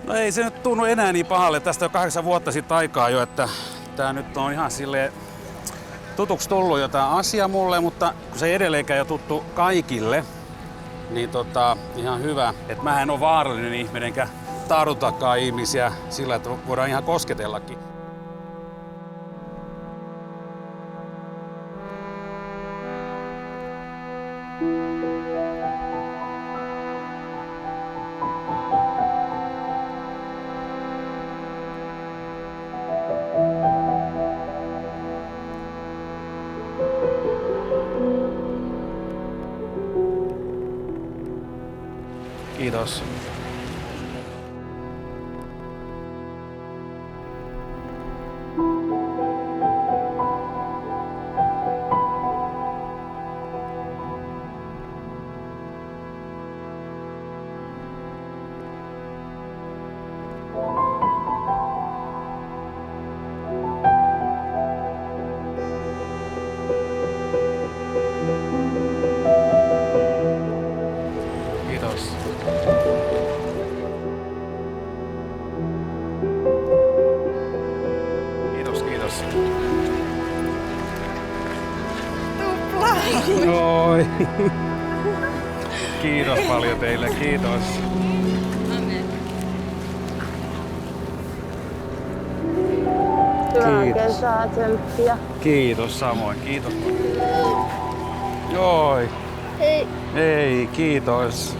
No ei se nyt tunnu enää niin pahalle. Tästä on 8 vuotta sitten aikaa jo, että tää nyt on ihan silleen tutuksi tullut jo tää asia mulle, mutta kun se ei edelleenkään jo tuttu kaikille, niin ihan hyvä, että mä en ole vaarallinen ihminen enkä tartutakaan ihmisiä sillä, että voidaan ihan kosketellakin. Kiitos. Kiitos. Kiitos. Oi. Kiitos paljon teille, kiitos. Hyvää kesää, tsemppiä. Kiitos samoin, kiitos. Oi. Hei. Ei, kiitos.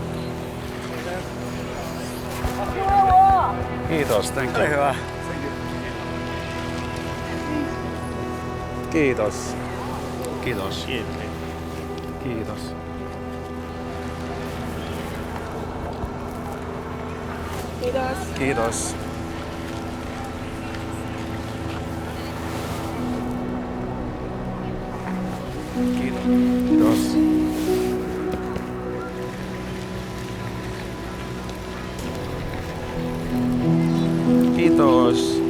Kiitos, thank you. Hyvä. Kiitos. Kiitos. Kiitos. Kiitos. Kiitos. Kiitos. Kiitos.